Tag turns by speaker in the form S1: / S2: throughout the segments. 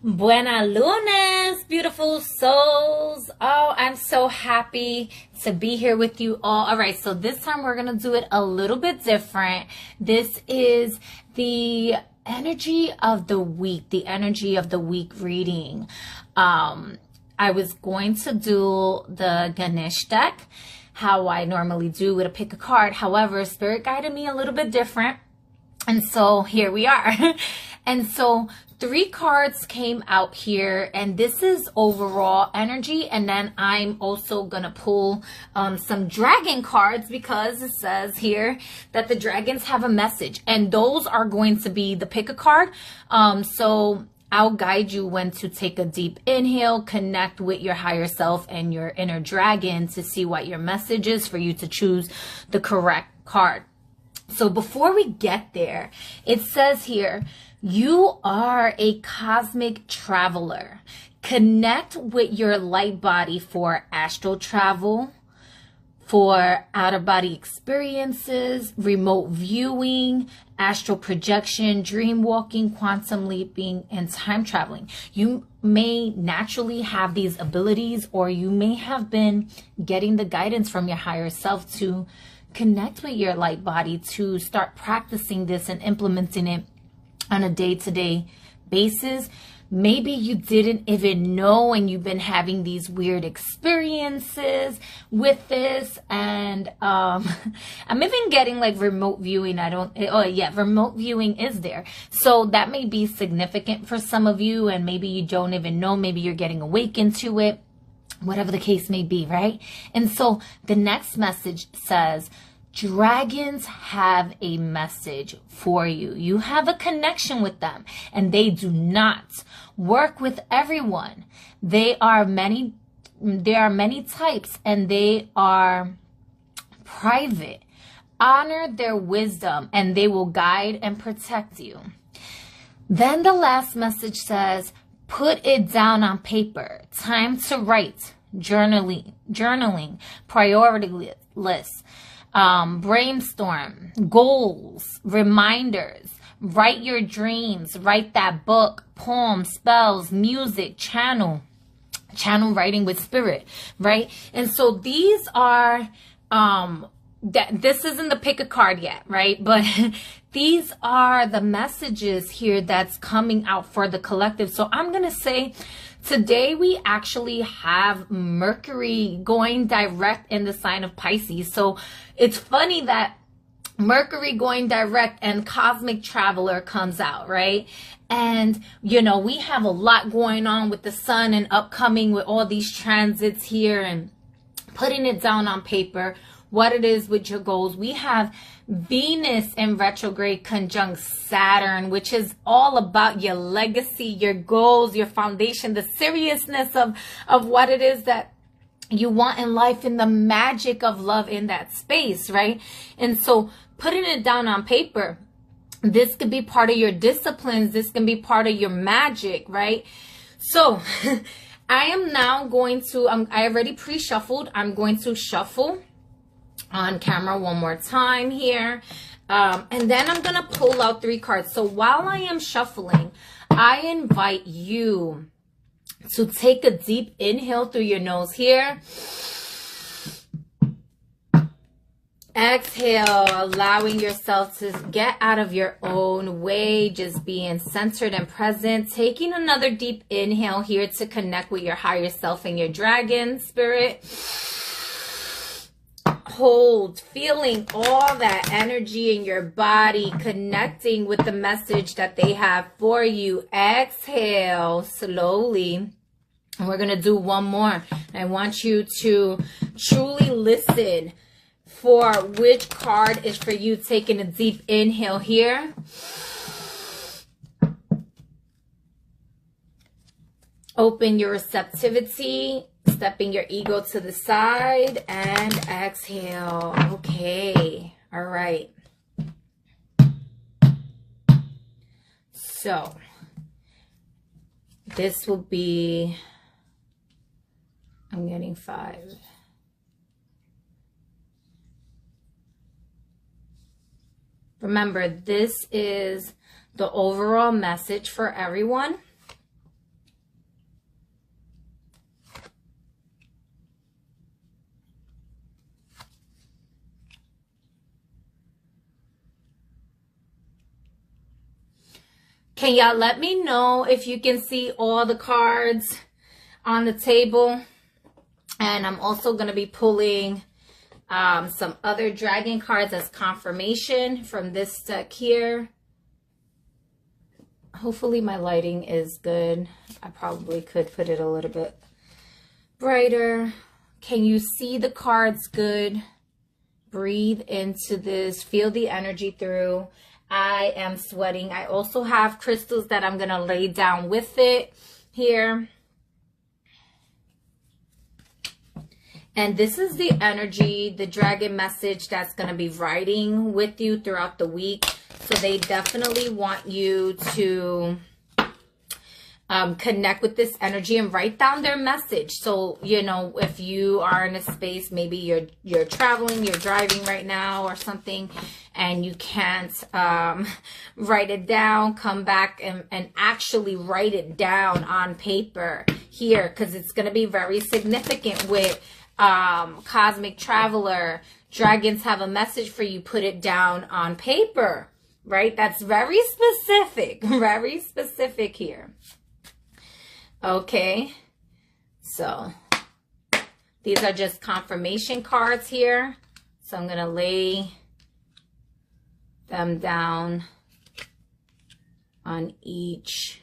S1: Buena lunes, beautiful souls. Oh, I'm so happy to be here with you all. All right, so this time we're going to do it a little bit different. This is the energy of the week, reading. I was going to do the Ganesh deck, how I normally do with a pick a card. However, Spirit guided me a little bit different. And so here we are. And so 3 cards came out here, and this is overall energy. And then I'm also going to pull some dragon cards because it says here that the dragons have a message, and those are going to be the pick a card. So I'll guide you when to take a deep inhale, connect with your higher self and your inner dragon to see what your message is for you to choose the correct card. So before we get there, it says here, you are a cosmic traveler. Connect with your light body for astral travel, for out-of-body experiences, remote viewing, astral projection, dream walking, quantum leaping, and time traveling. You may naturally have these abilities, or you may have been getting the guidance from your higher self to connect with your light body, to start practicing this and implementing it on a day-to-day basis. Maybe you didn't even know, and you've been having these weird experiences with this. And I'm even getting like remote viewing. Remote viewing is there. So that may be significant for some of you, and maybe you don't even know. Maybe you're getting awakened to it, whatever the case may be, right? And so the next message says, dragons have a message for you. You have a connection with them, and they do not work with everyone. There are many types, and they are private. Honor their wisdom, and they will guide and protect you. Then the last message says, put it down on paper. Time to write. Journaling, priority lists, brainstorm, goals, reminders, write your dreams, write that book, poem, spells, music, channel writing with spirit, right? And so these are, this isn't the pick a card yet, right? But these are the messages here that's coming out for the collective. So I'm going to say, today we actually have Mercury going direct in the sign of Pisces. So it's funny that Mercury going direct and Cosmic Traveler comes out, right? And, you know, we have a lot going on with the sun and upcoming with all these transits here and putting it down on paper, what it is with your goals. We have Venus in retrograde conjunct Saturn, which is all about your legacy, your goals, your foundation, the seriousness of what it is that you want in life, and the magic of love in that space, right? And so putting it down on paper, this could be part of your disciplines. This can be part of your magic, right? So I am now going to, I already pre-shuffled. I'm going to shuffle on camera one more time here. And then I'm going to pull out 3 cards. So while I am shuffling, I invite you to take a deep inhale through your nose here. Exhale, allowing yourself to get out of your own way, just being centered and present. Taking another deep inhale here to connect with your higher self and your dragon spirit. Hold, feeling all that energy in your body, connecting with the message that they have for you. Exhale slowly. And we're going to do one more. I want you to truly listen for which card is for you. Taking a deep inhale here. Open your receptivity. Stepping your ego to the side and exhale. Okay. All right. So this will be, I'm getting 5. Remember, this is the overall message for everyone. Can y'all let me know if you can see all the cards on the table? And I'm also going to be pulling some other dragon cards as confirmation from this deck here. Hopefully my lighting is good. I probably could put it a little bit brighter. Can you see the cards good? Breathe into this. Feel the energy through. I am sweating. I also have crystals that I'm going to lay down with it here. And this is the energy, the dragon message that's going to be riding with you throughout the week. So they definitely want you to connect with this energy and write down their message. So, you know, if you are in a space, maybe you're traveling, you're driving right now or something, and you can't write it down, come back and actually write it down on paper here, because it's going to be very significant with Cosmic Traveler. Dragons have a message for you. Put it down on paper, right? That's very specific here. Okay, so these are just confirmation cards here. So I'm going to lay them down on each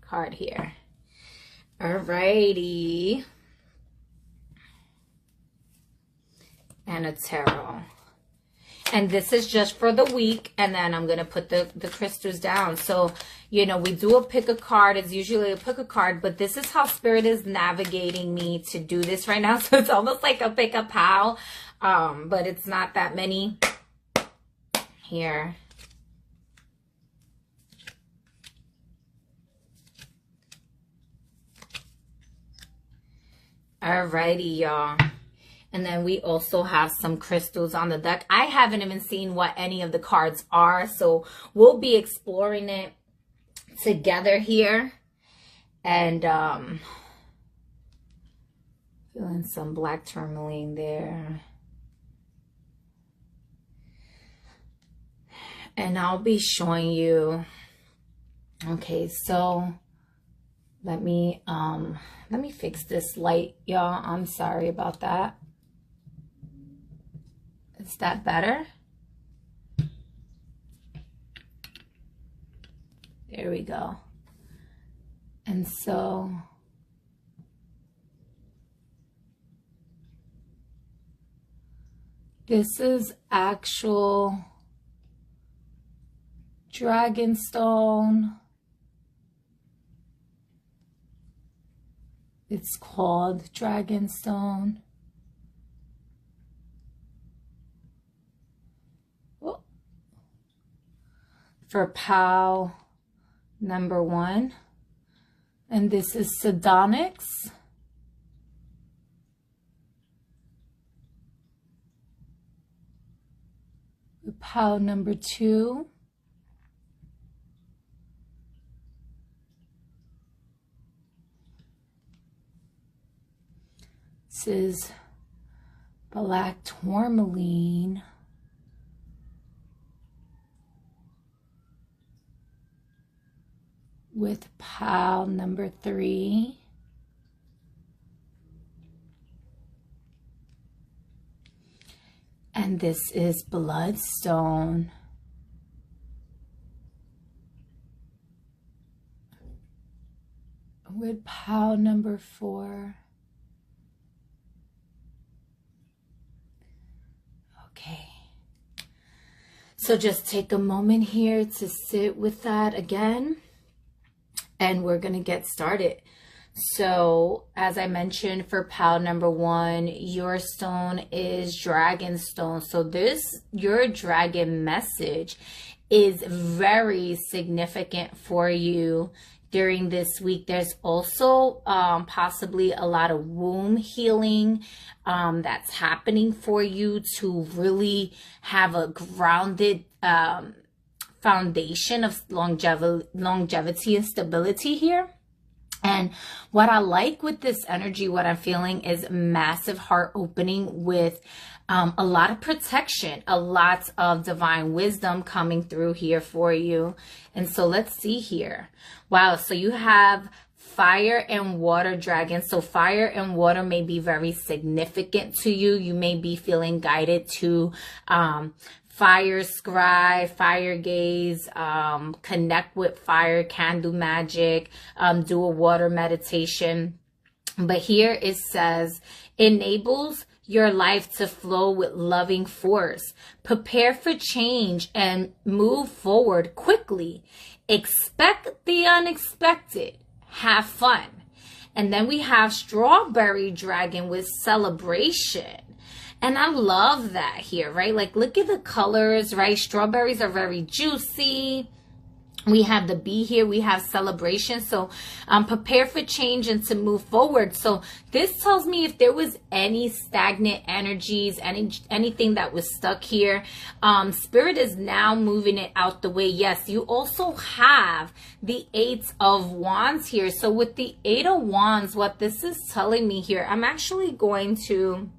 S1: card here. Alrighty. And a tarot. And this is just for the week, and then I'm going to put the crystals down. So, you know, we do a pick a card. It's usually a pick a card, but this is how Spirit is navigating me to do this right now. So it's almost like a pick a pal, but it's not that many here. Alrighty, y'all. And then we also have some crystals on the deck. I haven't even seen what any of the cards are, so we'll be exploring it together here. And feeling some black tourmaline there. And I'll be showing you. Okay, so let me fix this light, y'all. I'm sorry about that. Is that better? There we go. And so this is actual dragonstone. It's called dragonstone. For POW number 1. And this is Sardonyx. POW number 2. This is black tourmaline. With POW number 3. And this is bloodstone. With POW number 4. Okay. So just take a moment here to sit with that again. And we're going to get started. So, as I mentioned, for POW number 1, your stone is Dragonstone. So your dragon message is very significant for you during this week. There's also possibly a lot of womb healing that's happening for you to really have a grounded foundation of longevity and stability here. And what I like with this energy, what I'm feeling is massive heart opening with a lot of protection, a lot of divine wisdom coming through here for you. And so let's see here. Wow. So you have fire and water dragon. So fire and water may be very significant to you. You may be feeling guided to fire scribe, fire gaze, connect with fire, can do magic, do a water meditation. But here it says, enables your life to flow with loving force. Prepare for change and move forward quickly. Expect the unexpected. Have fun. And then we have strawberry dragon with celebration. And I love that here, right? Like, look at the colors, right? Strawberries are very juicy. We have the bee here. We have celebration. So prepare for change and to move forward. So this tells me if there was any stagnant energies, anything that was stuck here, Spirit is now moving it out the way. Yes, you also have the 8 of Wands here. So with the 8 of Wands, what this is telling me here, I'm actually going to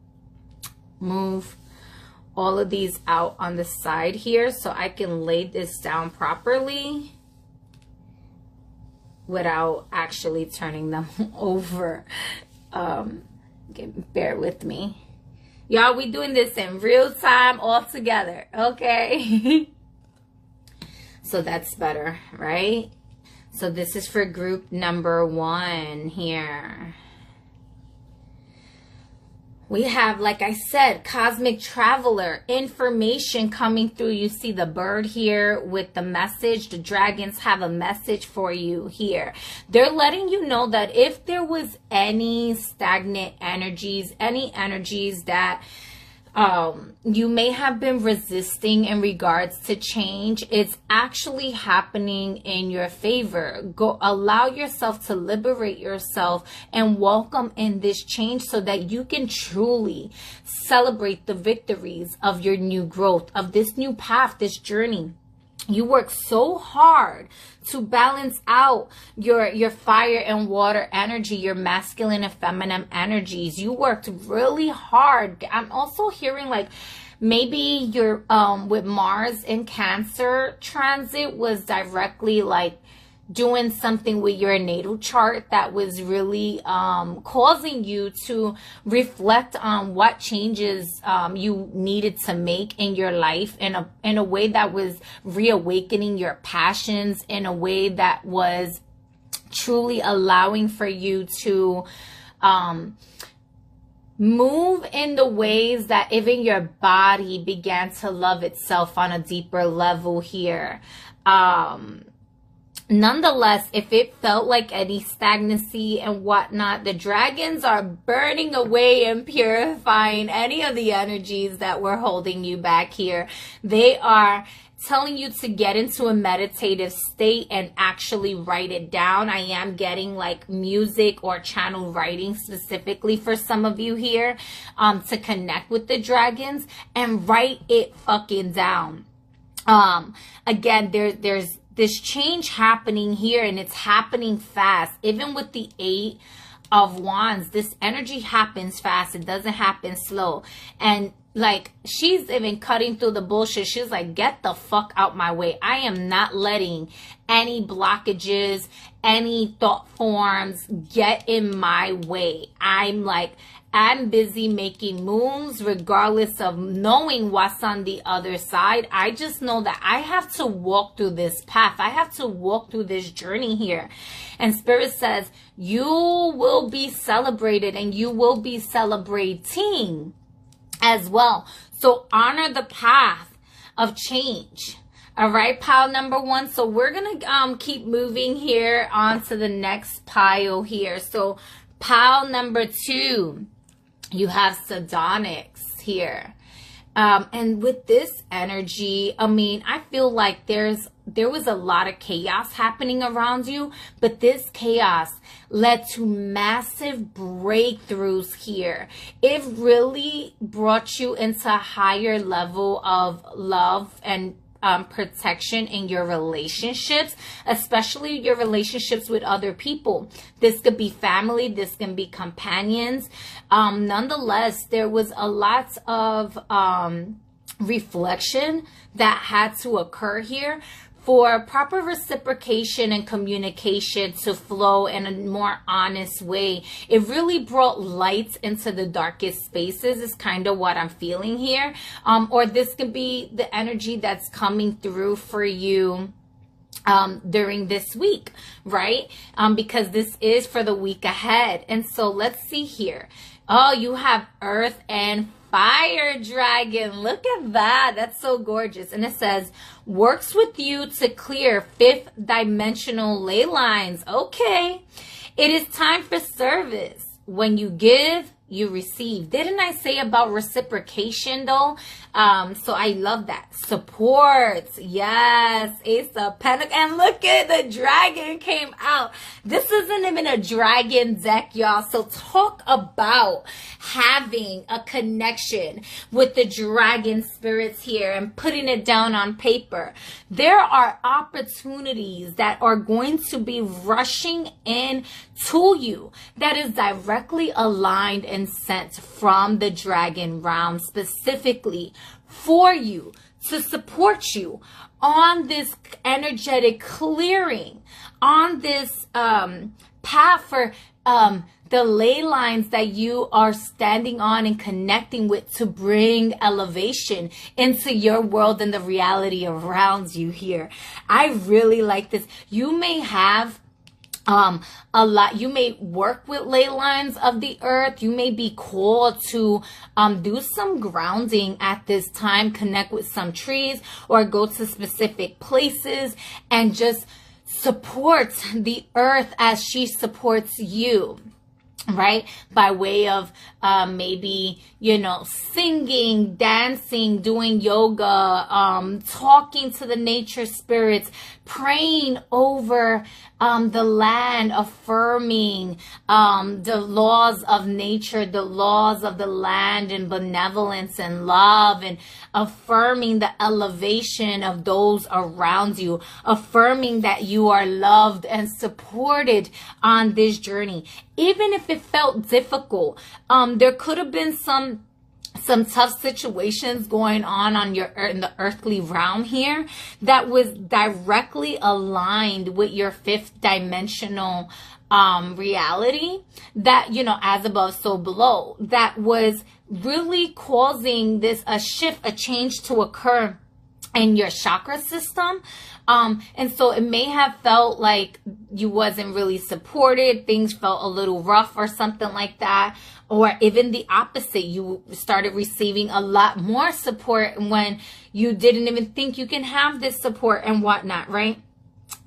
S1: move all of these out on the side here so I can lay this down properly without actually turning them over. Bear with me. Y'all, we doing this in real time all together, okay? So that's better, right? So this is for group number 1 here. We have, like I said, cosmic traveler, information coming through. You see the bird here with the message. The dragons have a message for you here. They're letting you know that if there was any stagnant energies, any energies that you may have been resisting in regards to change, it's actually happening in your favor. Go allow yourself to liberate yourself and welcome in this change so that you can truly celebrate the victories of your new growth, of this new path, this journey. You work so hard to balance out your fire and water energy, your masculine and feminine energies. You worked really hard. I'm also hearing like maybe your with Mars in Cancer transit was directly like doing something with your natal chart that was really causing you to reflect on what changes you needed to make in your life in a way that was reawakening your passions, in a way that was truly allowing for you to move in the ways that even your body began to love itself on a deeper level here. Nonetheless, if it felt like any stagnancy and whatnot, the dragons are burning away and purifying any of the energies that were holding you back here. They are telling you to get into a meditative state and actually write it down. I am getting like music or channel writing specifically for some of you here to connect with the dragons and write it fucking down. Again, there's this change happening here, and it's happening fast. Even with the 8 of Wands, this energy happens fast. It doesn't happen slow. And like, she's even cutting through the bullshit. She's like, get the fuck out my way. I am not letting any blockages, any thought forms get in my way. I'm busy making moves regardless of knowing what's on the other side. I just know that I have to walk through this path. I have to walk through this journey here. And Spirit says, you will be celebrated and you will be celebrating as well. So honor the path of change. All right, pile number 1. So we're going to keep moving here on to the next pile here. So pile number 2. You have Sardonyx here. And with this energy, I mean, I feel like there was a lot of chaos happening around you, but this chaos led to massive breakthroughs here. It really brought you into a higher level of love and protection in your relationships, especially your relationships with other people. This could be family, this can be companions. Nonetheless, there was a lot of reflection that had to occur here for proper reciprocation and communication to flow in a more honest way. It really brought light into the darkest spaces is kind of what I'm feeling here. Or this could be the energy that's coming through for you during this week, right? Because this is for the week ahead. And so let's see here. Oh, you have Earth and Fire Dragon. Look at that. That's so gorgeous. And it says, works with you to clear fifth dimensional ley lines. Okay. It is time for service. When you give, you receive. Didn't I say about reciprocation though? So I love that. Support. Yes. Ace of Pentacles. And look at the dragon came out. This isn't even a dragon deck, y'all. So talk about having a connection with the dragon spirits here and putting it down on paper. There are opportunities that are going to be rushing in to you that is directly aligned and sent from the dragon realm specifically for you to support you on this energetic clearing, on this path for the ley lines that you are standing on and connecting with to bring elevation into your world and the reality around you here. I really like this. You may have you may work with ley lines of the earth. You may be called to do some grounding at this time, connect with some trees or go to specific places and just support the earth as she supports you. Right? By way of maybe, you know, singing, dancing, doing yoga, talking to the nature spirits, praying over the land, affirming the laws of nature, the laws of the land and benevolence and love, and affirming the elevation of those around you, affirming that you are loved and supported on this journey. Even if it felt difficult, there could have been some tough situations going on your in the earthly realm here that was directly aligned with your fifth dimensional reality, that, you know, as above so below, that was really causing a shift, a change to occur in your chakra system. And so it may have felt like you wasn't really supported. Things felt a little rough or something like that. Or even the opposite. You started receiving a lot more support when you didn't even think you can have this support and whatnot, right?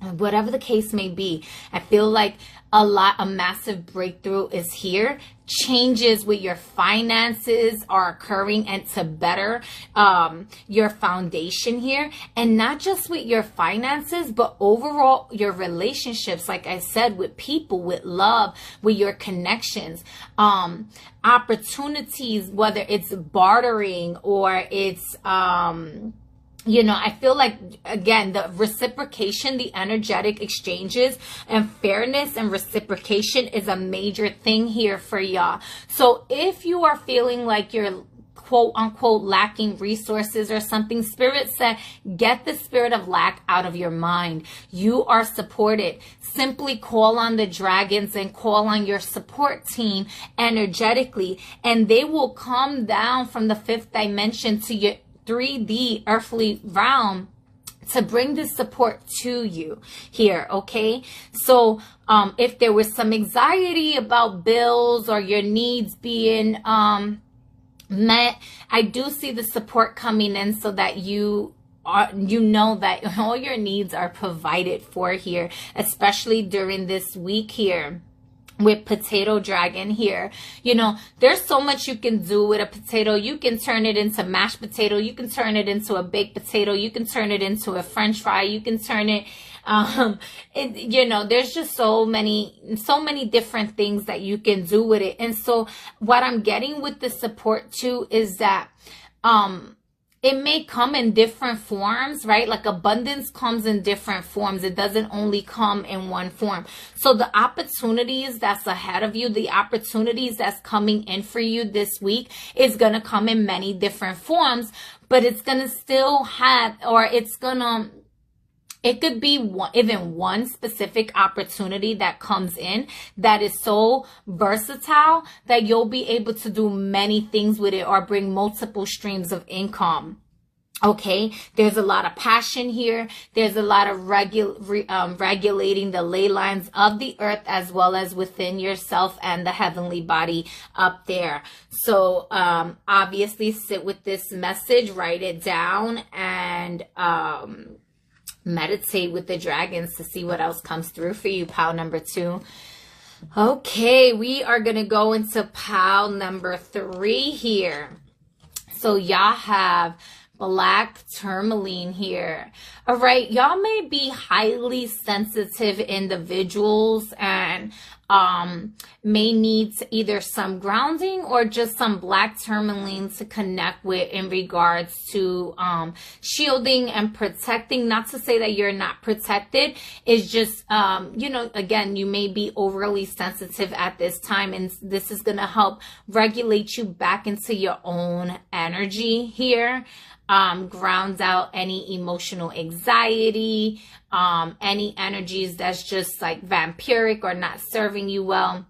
S1: Whatever the case may be, I feel like a massive breakthrough is here. Changes with your finances are occurring and to better your foundation here. And not just with your finances, but overall your relationships, like I said, with people, with love, with your connections, opportunities, whether it's bartering or it's you know, I feel like, again, the reciprocation, the energetic exchanges and fairness and reciprocation is a major thing here for y'all. So if you are feeling like you're quote unquote lacking resources or something, Spirit said, get the spirit of lack out of your mind. You are supported. Simply call on the dragons and call on your support team energetically, and they will come down from the fifth dimension to your 3D earthly realm to bring this support to you here, okay? So if there was some anxiety about bills or your needs being met, I do see the support coming in so that you know that all your needs are provided for here, especially during this week here. With potato dragon here, you know, there's so much you can do with a potato. You can turn it into mashed potato. You can turn it into a baked potato. You can turn it into a French fry. You can turn it, you know, there's just so many different things that you can do with it. And so what I'm getting with the support too is that, it may come in different forms, right? Like abundance comes in different forms. It doesn't only come in one form. So the opportunities that's ahead of you, the opportunities that's coming in for you this week is going to come in many different forms, but it's going to still have, or it's going to, it could be even one specific opportunity that comes in that is so versatile that you'll be able to do many things with it or bring multiple streams of income. Okay, there's a lot of passion here. There's a lot of regulating the ley lines of the earth as well as within yourself and the heavenly body up there. So obviously sit with this message, write it down, and meditate with the dragons to see what else comes through for you, pile number 2. Okay, we are going to go into pile number 3 here. So y'all have black tourmaline here. All right, y'all may be highly sensitive individuals and may need either some grounding or just some black tourmaline to connect with in regards to shielding and protecting. Not to say that you're not protected. It's just, you know, again, you may be overly sensitive at this time, and this is going to help regulate you back into your own energy here. Grounds out any emotional anxiety, any energies that's just like vampiric or not serving you well.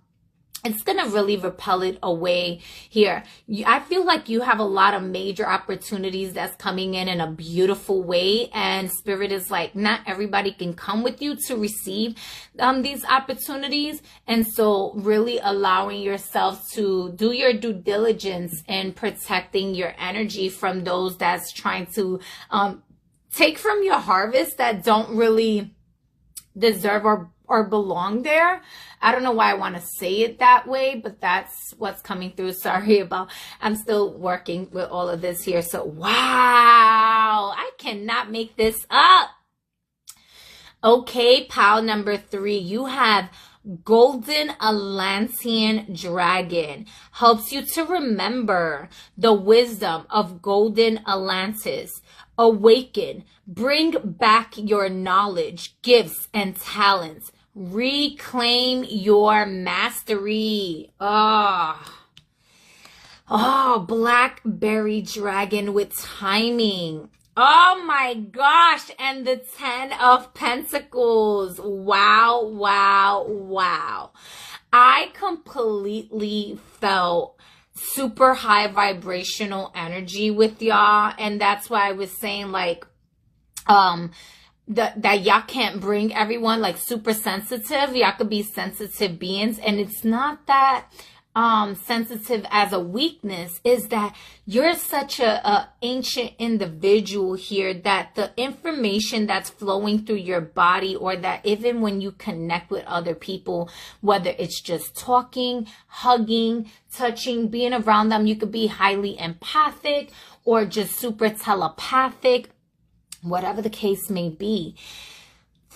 S1: It's going to really repel it away here. I feel like you have a lot of major opportunities that's coming in a beautiful way. And Spirit is like, not everybody can come with you to receive these opportunities. And so really allowing yourself to do your due diligence in protecting your energy from those that's trying to take from your harvest that don't really deserve or belong there. I don't know why I want to say it that way, but that's what's coming through. Sorry about, I'm still working with all of this here. So, wow, I cannot make this up. Okay, pile number 3, you have Golden Atlantean Dragon. Helps you to remember the wisdom of Golden Atlantis. Awaken, bring back your knowledge, gifts, and talents. Reclaim your mastery. Oh, Blackberry Dragon with timing. Oh my gosh. And the 10 of Pentacles. Wow, wow, wow. I completely felt super high vibrational energy with y'all. And that's why I was saying like, that y'all can't bring everyone like super sensitive. Y'all could be sensitive beings, and it's not that sensitive as a weakness, is that you're such a ancient individual here that the information that's flowing through your body, or that even when you connect with other people, whether it's just talking, hugging, touching, being around them, you could be highly empathic or just super telepathic. Whatever the case may be,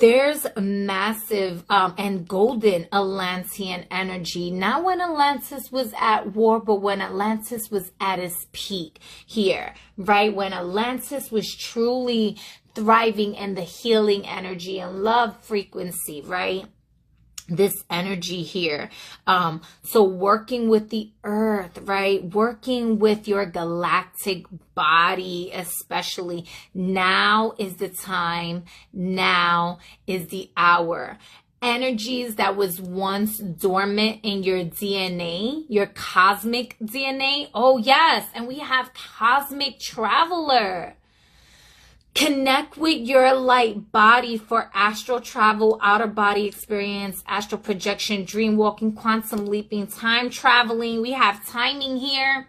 S1: there's massive and golden Atlantean energy. Not when Atlantis was at war, but when Atlantis was at its peak here, right? When Atlantis was truly thriving in the healing energy and love frequency, right? This energy here. So working with the earth, right? Working with your galactic body, especially. Now is the time. Now is the hour. Energies that was once dormant in your DNA, your cosmic DNA. Oh yes. And we have Cosmic Traveler. Connect with your light body for astral travel, outer body experience, astral projection, dream walking, quantum leaping, time traveling. We have timing here.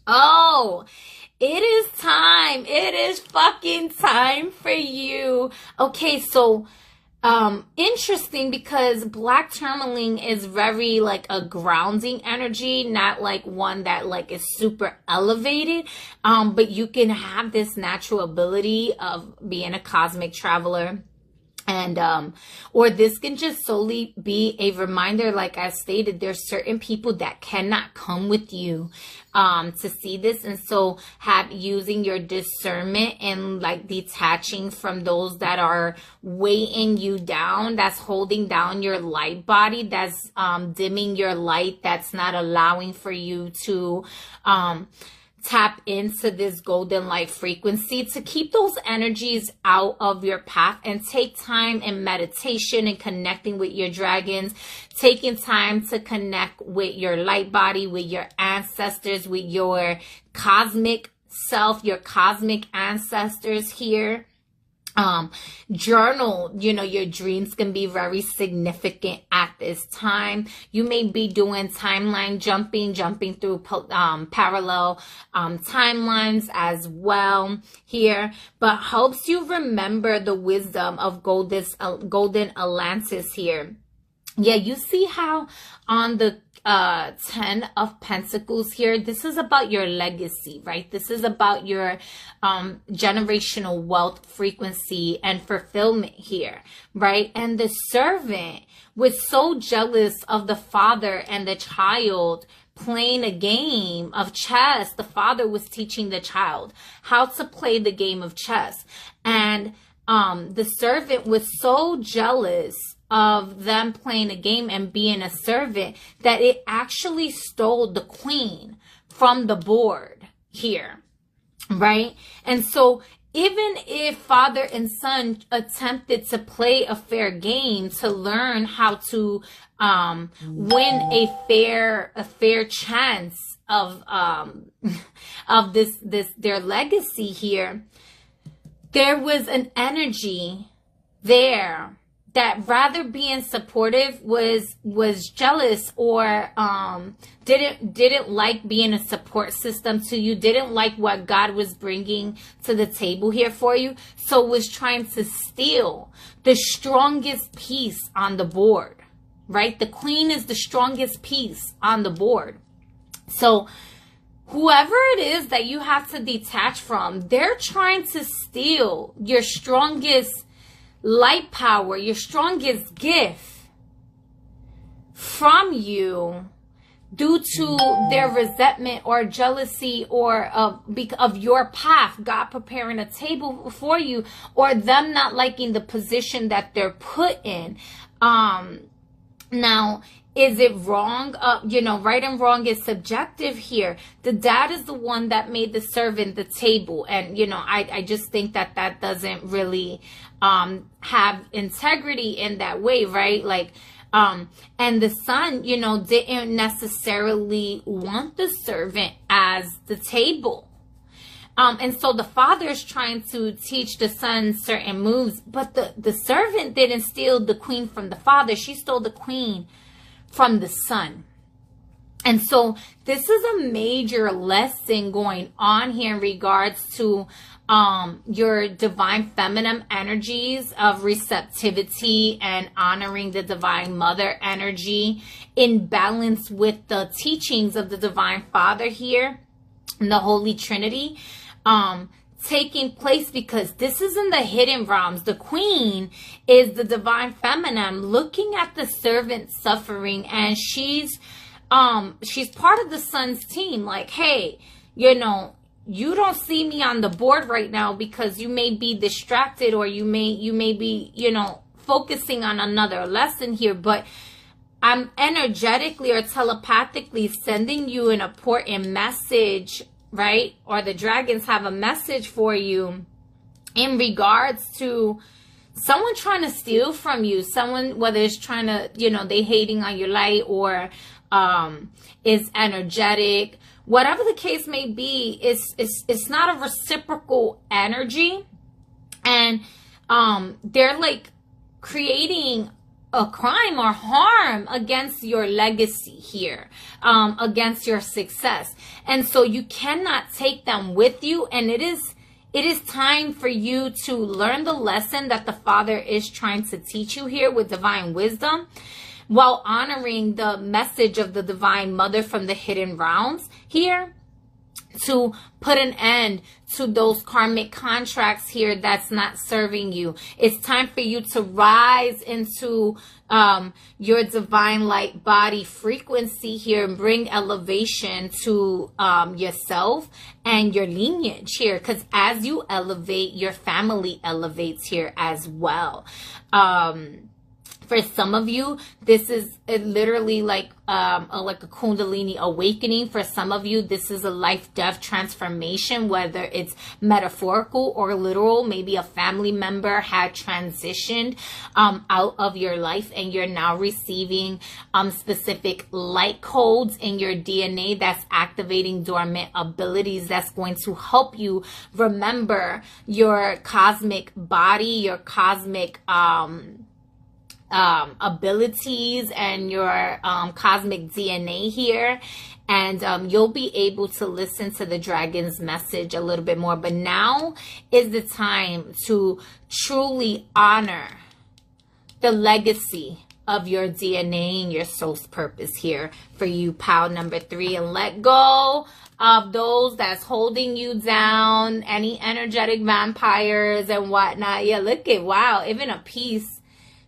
S1: Oh, it is time. It is fucking time for you. Okay, so interesting, because black tourmaline is very like a grounding energy, not like one that like is super elevated. But you can have this natural ability of being a cosmic traveler And or this can just solely be a reminder, like I stated, there's certain people that cannot come with you to see this. And so using your discernment and like detaching from those that are weighing you down, that's holding down your light body, that's dimming your light, that's not allowing for you to tap into this golden light frequency, to keep those energies out of your path and take time in meditation and connecting with your dragons, taking time to connect with your light body, with your ancestors, with your cosmic self, your cosmic ancestors here. Journal, you know, your dreams can be very significant at this time. You may be doing timeline jumping through parallel timelines as well here, but helps you remember the wisdom of golden Atlantis here. Yeah, you see how on the 10 of Pentacles here, this is about your legacy, right? This is about your generational wealth frequency and fulfillment here, right? And the servant was so jealous of the father and the child playing a game of chess. The father was teaching the child how to play the game of chess. And the servant was so jealous of them playing a game and being a servant that it actually stole the queen from the board here, right? And so even if father and son attempted to play a fair game to learn how to win a fair chance of their legacy here, there was an energy there that rather being supportive was jealous or didn't like being a support system to you, didn't like what God was bringing to the table here for you, so was trying to steal the strongest piece on the board, right? The queen is the strongest piece on the board. So whoever it is that you have to detach from, they're trying to steal your strongest light power, your strongest gift from you due to their resentment or jealousy or of your path, God preparing a table for you, or them not liking the position that they're put in. Now, is it wrong? You know, right and wrong is subjective here. The dad is the one that made the servant the table. And, you know, I just think that doesn't really have integrity in that way, right? Like, and the son, you know, didn't necessarily want the servant as the table. And so the father is trying to teach the son certain moves, but the servant didn't steal the queen from the father. She stole the queen from the son. And so this is a major lesson going on here in regards to your divine feminine energies of receptivity and honoring the divine mother energy in balance with the teachings of the divine father here and the Holy Trinity taking place, because this is in the hidden realms. The queen is the divine feminine looking at the servant suffering, and she's part of the son's team. Like, hey, you know, you don't see me on the board right now because you may be distracted, or you may be, you know, focusing on another lesson here, but I'm energetically or telepathically sending you an important message, right? Or the dragons have a message for you in regards to someone trying to steal from you, someone, whether it's trying to, you know, they hating on your light, or is energetic, whatever the case may be, it's not a reciprocal energy. And they're like creating a crime or harm against your legacy here, against your success. And so you cannot take them with you. And it is time for you to learn the lesson that the Father is trying to teach you here with divine wisdom, while honoring the message of the divine mother from the hidden realms here. to put an end to those karmic contracts here that's not serving you. It's time for you to rise into your divine light body frequency here and bring elevation to yourself and your lineage here, because as you elevate, your family elevates here as well. For some of you, this is literally like a Kundalini awakening. For some of you, this is a life-death transformation, whether it's metaphorical or literal. Maybe a family member had transitioned out of your life, and you're now receiving specific light codes in your DNA that's activating dormant abilities that's going to help you remember your cosmic body, your cosmic abilities, and your cosmic DNA here. And you'll be able to listen to the dragon's message a little bit more. But now is the time to truly honor the legacy of your DNA and your soul's purpose here for you, pile number 3, and let go of those that's holding you down, any energetic vampires and whatnot. Yeah, look at, wow, even a piece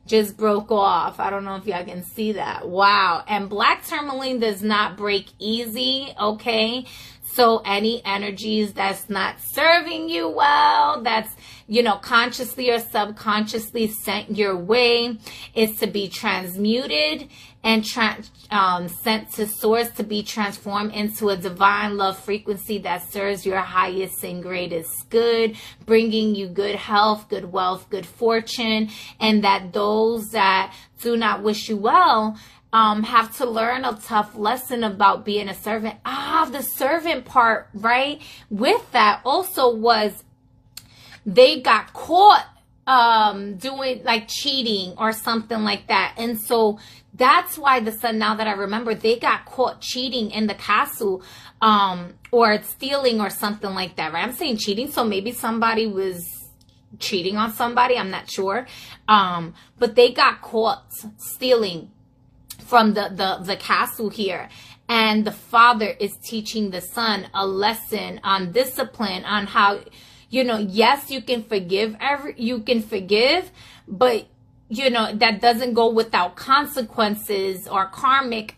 S1: just broke off. I don't know if y'all can see that. Wow. And black tourmaline does not break easy, okay? So any energies that's not serving you well, that's, you know, consciously or subconsciously sent your way, is to be transmuted and sent to source to be transformed into a divine love frequency that serves your highest and greatest good, bringing you good health, good wealth, good fortune, and that those that do not wish you well have to learn a tough lesson about being a servant. The servant part, right? With that also was they got caught doing like cheating or something like that. And so that's why the sun, now that I remember, they got caught cheating in the castle or stealing or something like that, right? I'm saying cheating, so maybe somebody was cheating on somebody, I'm not sure. But they got caught stealing from the castle here. And the father is teaching the son a lesson on discipline, on how, you know, yes, you can forgive, but you know, that doesn't go without consequences or karmic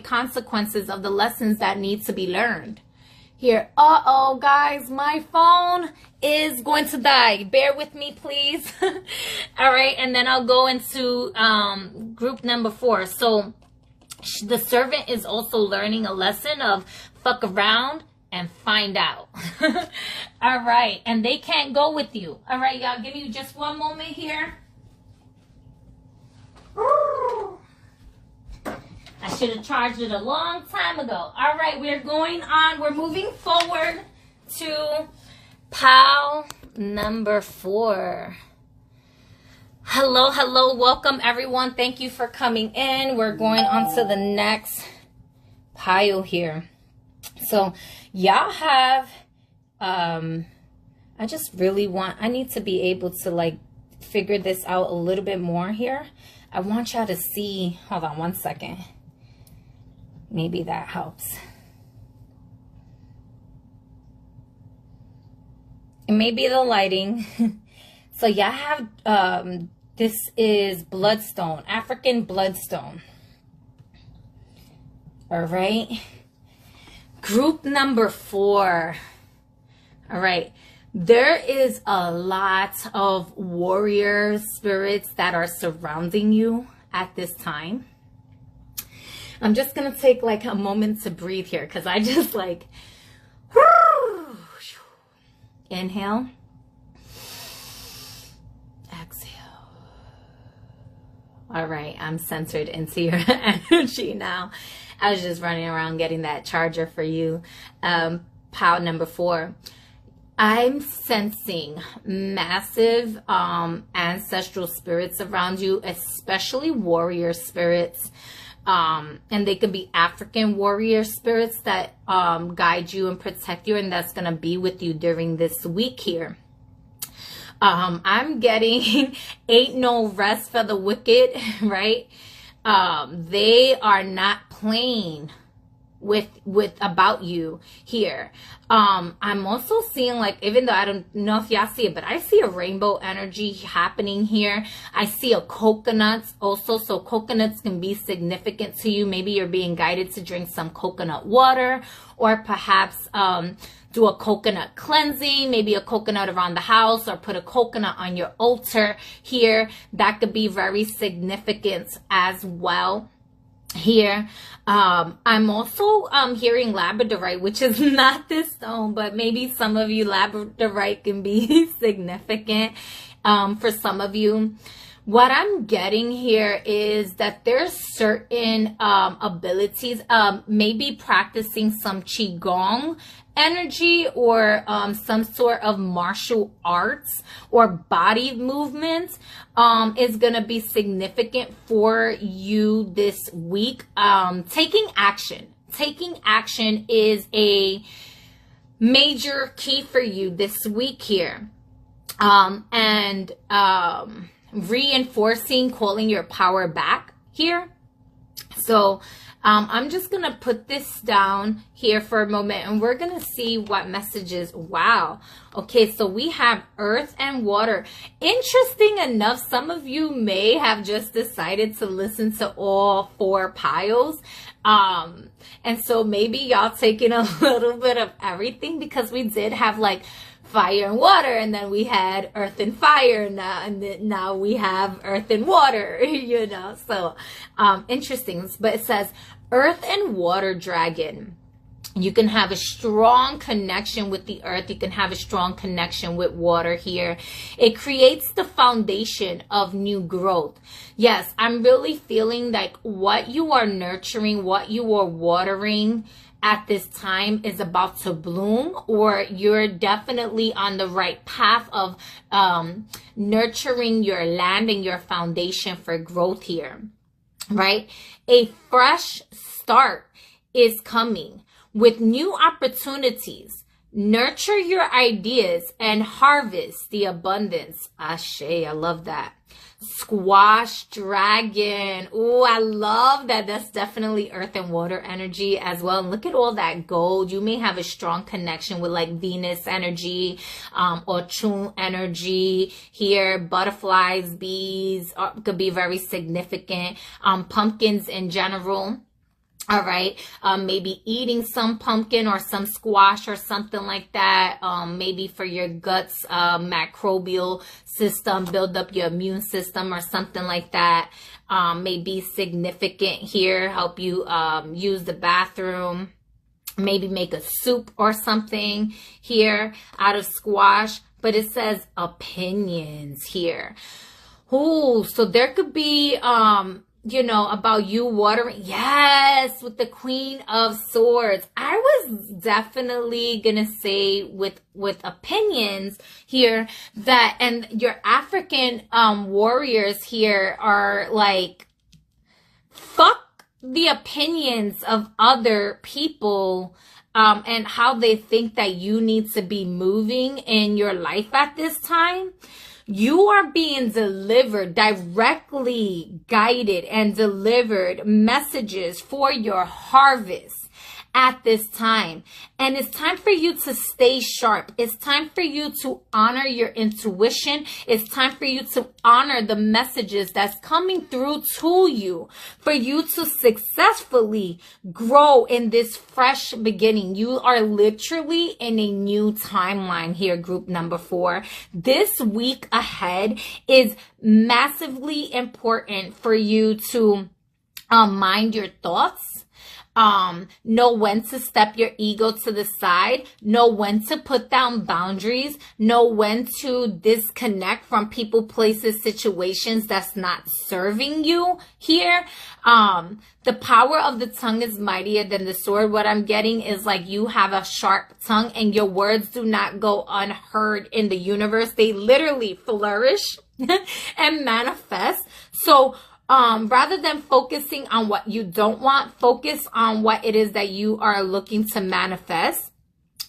S1: consequences of the lessons that need to be learned here. Uh-oh, guys, my phone is going to die. Bear with me, please. All right, and then I'll go into group number 4. So the servant is also learning a lesson of fuck around and find out. All right, and they can't go with you. All right, y'all, give me just one moment here. I should have charged it a long time ago. All right, we're going on. We're moving forward to pile number 4. Hello, hello. Welcome, everyone. Thank you for coming in. We're going on to the next pile here. So y'all have, I need to be able to like figure this out a little bit more here. I want y'all to see, hold on one second. Maybe that helps. It may be the lighting. So y'all have, this is bloodstone, African bloodstone. All right. Group number 4. All right. There is a lot of warrior spirits that are surrounding you at this time. I'm just going to take like a moment to breathe here, because I just like, inhale, exhale. All right, I'm centered into your energy now. I was just running around getting that charger for you. Pile number 4. I'm sensing massive ancestral spirits around you, especially warrior spirits. And they could be African warrior spirits that guide you and protect you, and that's going to be with you during this week here. I'm getting ain't no rest for the wicked, right? They are not playing about you here. I'm also seeing, like, even though I don't know if y'all see it, but I see a rainbow energy happening here. I see a coconut also. So coconuts can be significant to you. Maybe you're being guided to drink some coconut water, or perhaps do a coconut cleansing, maybe a coconut around the house, or put a coconut on your altar here. That could be very significant as well here. I'm also hearing labradorite, which is not this stone, but maybe some of you, labradorite can be significant for some of you. What I'm getting here is that there's certain abilities, maybe practicing some qigong energy, or some sort of martial arts or body movement is going to be significant for you this week. Taking action is a major key for you this week here. Reinforcing, calling your power back here. So I'm just going to put this down here for a moment, and we're going to see what messages. Wow. Okay, so we have earth and water. Interesting enough, some of you may have just decided to listen to all 4 piles. And so maybe y'all taking a little bit of everything, because we did have like fire and water, and then we had earth and fire now, and now we have earth and water, you know. So interesting. But it says earth and water dragon. You can have a strong connection with the earth. You can have a strong connection with water here. It creates the foundation of new growth. Yes, I'm really feeling like what you are nurturing, what you are watering at this time is about to bloom, or you're definitely on the right path of nurturing your land and your foundation for growth here, right? A fresh start is coming with new opportunities. Nurture your ideas and harvest the abundance. Ashe, I love that. Squash dragon. Oh, I love that. That's definitely earth and water energy as well. And look at all that gold. You may have a strong connection with like Venus energy, or Chun energy here. Butterflies, bees could be very significant. Pumpkins in general. All right. Maybe eating some pumpkin or some squash or something like that. Maybe for your guts, microbial system, build up your immune system or something like that. May be significant here. Help you use the bathroom. Maybe make a soup or something here out of squash. But it says opinions here. Ooh, so there could be you know, about you watering. Yes, with the Queen of Swords. I was definitely gonna say with opinions here that, and your African warriors here are like, fuck the opinions of other people and how they think that you need to be moving in your life at this time. You are being delivered, directly guided and delivered messages for your harvest at this time. And it's time for you to stay sharp. It's time for you to honor your intuition. It's time for you to honor the messages that's coming through to you, for you to successfully grow in this fresh beginning. You are literally in a new timeline here, group number 4. This week ahead is massively important for you to mind your thoughts. Know when to step your ego to the side, know when to put down boundaries, know when to disconnect from people, places, situations that's not serving you here. The power of the tongue is mightier than the sword. What I'm getting is like you have a sharp tongue and your words do not go unheard in the universe. They literally flourish and manifest. So rather than focusing on what you don't want, focus on what it is that you are looking to manifest,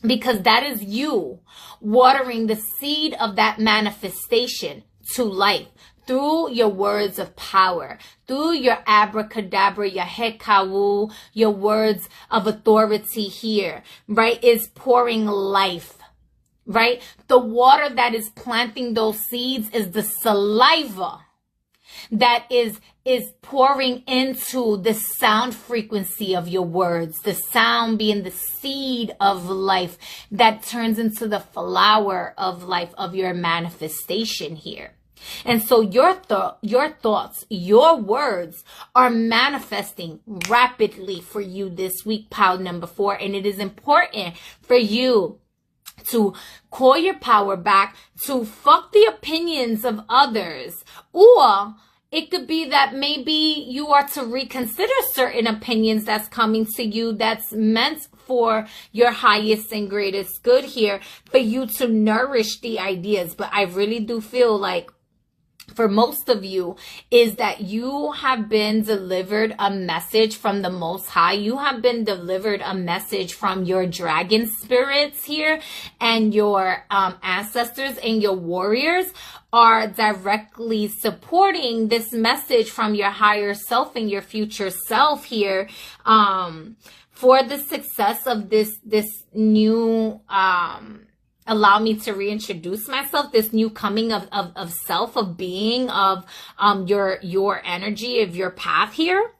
S1: because that is you watering the seed of that manifestation to life through your words of power, through your abracadabra, your hekawu, your words of authority here, right, is pouring life, right? The water that is planting those seeds is the saliva that is pouring into the sound frequency of your words, the sound being the seed of life that turns into the flower of life of your manifestation here. And so your thoughts, your words are manifesting rapidly for you this week, pile number 4. And it is important for you to call your power back, to fuck the opinions of others, or it could be that maybe you are to reconsider certain opinions that's coming to you that's meant for your highest and greatest good here, for you to nourish the ideas. But I really do feel like for most of you is that you have been delivered a message from the Most High. You have been delivered a message from your dragon spirits here, and your ancestors and your warriors are directly supporting this message from your higher self and your future self here, for the success of this new, allow me to reintroduce myself, this new coming of self, of being, of your energy, of your path here.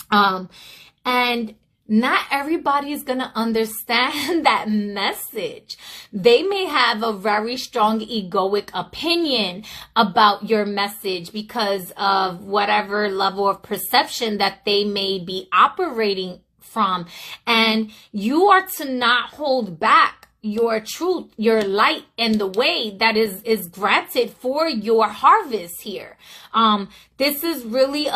S1: And not everybody is going to understand that message. They may have a very strong egoic opinion about your message because of whatever level of perception that they may be operating from. And you are to not hold back your truth, your light, and the way that is granted for your harvest here. This is really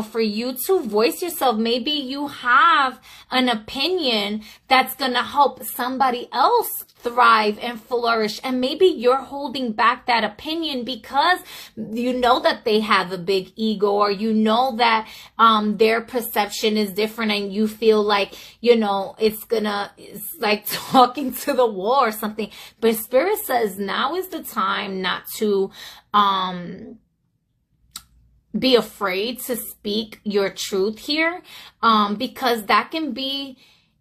S1: for you to voice yourself. Maybe you have an opinion that's gonna help somebody else thrive and flourish, and maybe you're holding back that opinion because you know that they have a big ego, or you know that their perception is different, and you feel like it's like talking to the wall or something. But Spirit says now is the time not to be afraid to speak your truth here, because that can be,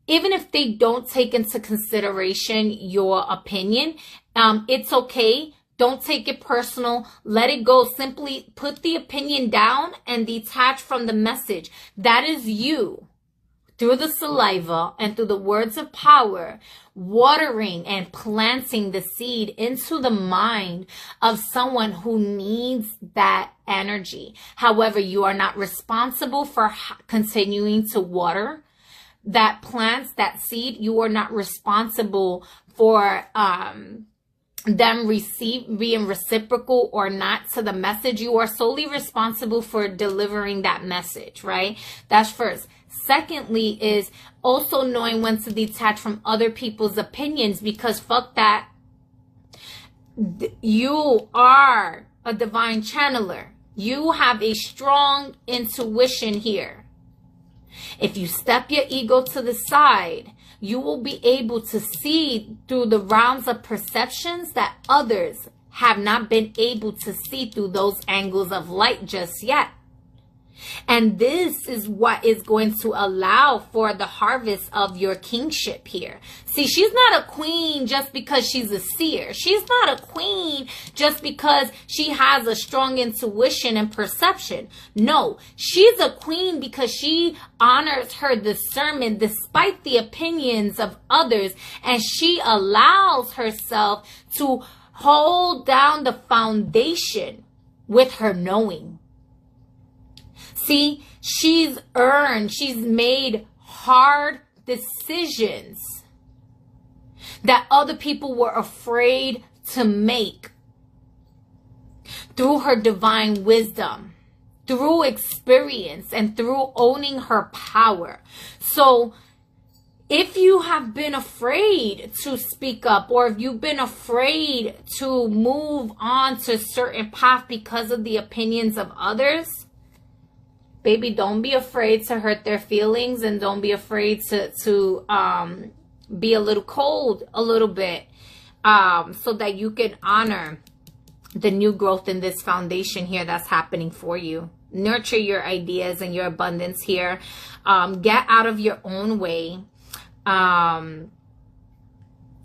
S1: even if they don't take into consideration your opinion, it's okay. Don't take it personal. Let it go. Simply put the opinion down and detach from the message. That is you, through the saliva and through the words of power, watering and planting the seed into the mind of someone who needs that energy. However, you are not responsible for continuing to water that plants, that seed. You are not responsible for them being reciprocal or not to the message. You are solely responsible for delivering that message, right? That's first. Secondly is also knowing when to detach from other people's opinions, because fuck that. You are a divine channeler. You have a strong intuition here. If you step your ego to the side, you will be able to see through the realms of perceptions that others have not been able to see through those angles of light just yet. And this is what is going to allow for the harvest of your kingship here. See, she's not a queen just because she's a seer. She's not a queen just because she has a strong intuition and perception. No, she's a queen because she honors her discernment despite the opinions of others. And she allows herself to hold down the foundation with her knowing. See, she's made hard decisions that other people were afraid to make through her divine wisdom, through experience, and through owning her power. So if you have been afraid to speak up, or if you've been afraid to move on to a certain path because of the opinions of others, baby, don't be afraid to hurt their feelings, and don't be afraid to be a little cold a little bit, so that you can honor the new growth in this foundation here that's happening for you. Nurture your ideas and your abundance here. Get out of your own way.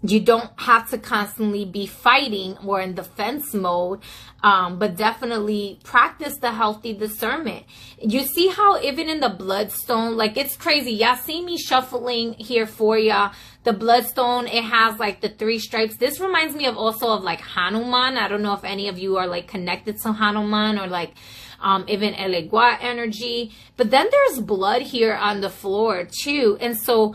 S1: You don't have to constantly be fighting or in defense mode, but definitely practice the healthy discernment. You see how even in the bloodstone, like it's crazy. Y'all see me shuffling here for y'all. The bloodstone, it has like the 3 stripes. This reminds me of also of like Hanuman. I don't know if any of you are like connected to Hanuman or like even Elegua energy. But then there's blood here on the floor too. And so,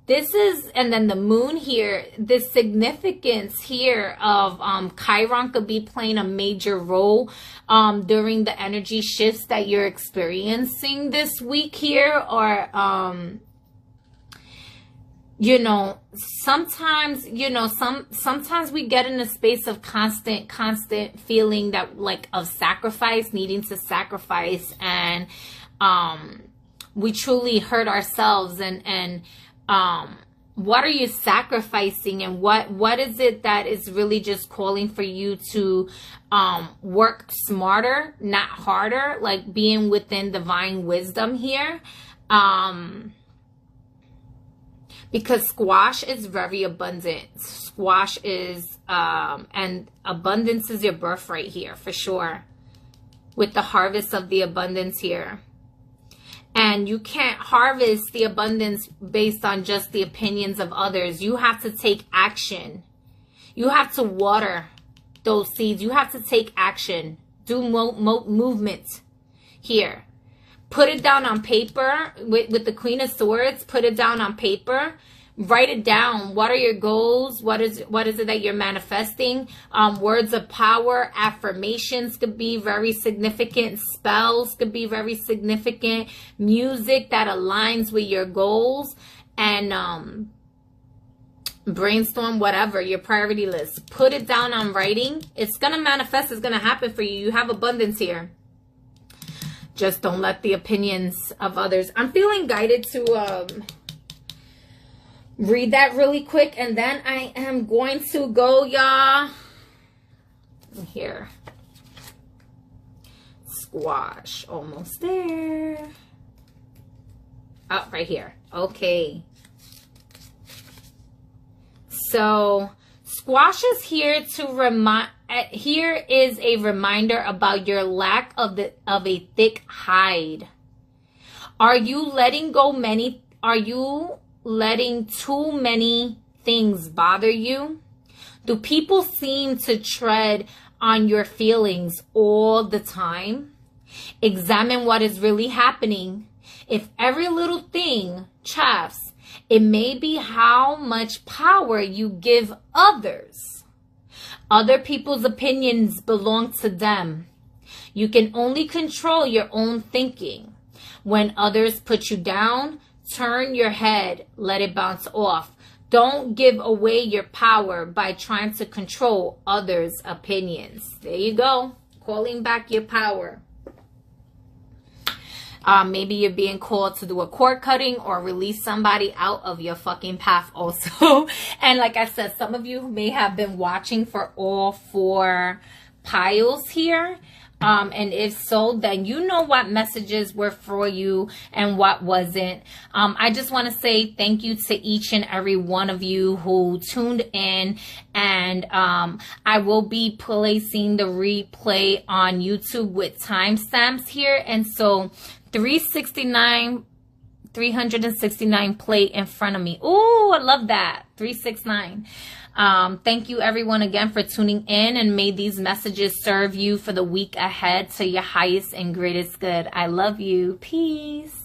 S1: this is, and then the moon here, this significance here of Chiron could be playing a major role during the energy shifts that you're experiencing this week here. Or, you know, sometimes, you know, sometimes we get in a space of constant feeling that like of sacrifice, needing to sacrifice. And we truly hurt ourselves and what are you sacrificing, and what is it that is really just calling for you to work smarter, not harder, like being within divine wisdom here? Because squash is very abundant. Squash is and abundance is your birthright here for sure, with the harvest of the abundance here. And you can't harvest the abundance based on just the opinions of others. You have to take action. You have to water those seeds. You have to take action. Do movement here. Put it down on paper with the Queen of Swords. Put it down on paper. Write it down. What are your goals? What is it that you're manifesting? Words of power, affirmations could be very significant. Spells could be very significant. Music that aligns with your goals. And brainstorm whatever, your priority list. Put it down on writing. It's going to manifest. It's going to happen for you. You have abundance here. Just don't let the opinions of others. I'm feeling guided to read that really quick, and then I am going to go, y'all. Here. Squash. Almost there. Oh, right here. Okay. So, squash is here to remind. Here is a reminder about your lack of a thick hide. Are you letting go many? Are you letting too many things bother you? Do people seem to tread on your feelings all the time? Examine what is really happening. If every little thing chafes, it may be how much power you give others. Other people's opinions belong to them. You can only control your own thinking. When others put you down, turn your head, let it bounce off. Don't give away your power by trying to control others' opinions. There you go. Calling back your power. Maybe you're being called to do a cord cutting or release somebody out of your fucking path also. And like I said, some of you may have been watching for all 4 piles here. And if so, then you know what messages were for you and what wasn't. I just want to say thank you to each and every one of you who tuned in. And I will be placing the replay on YouTube with timestamps here. And so 369 plate in front of me. Oh, I love that. 369. Thank you everyone again for tuning in, and may these messages serve you for the week ahead to your highest and greatest good. I love you. Peace.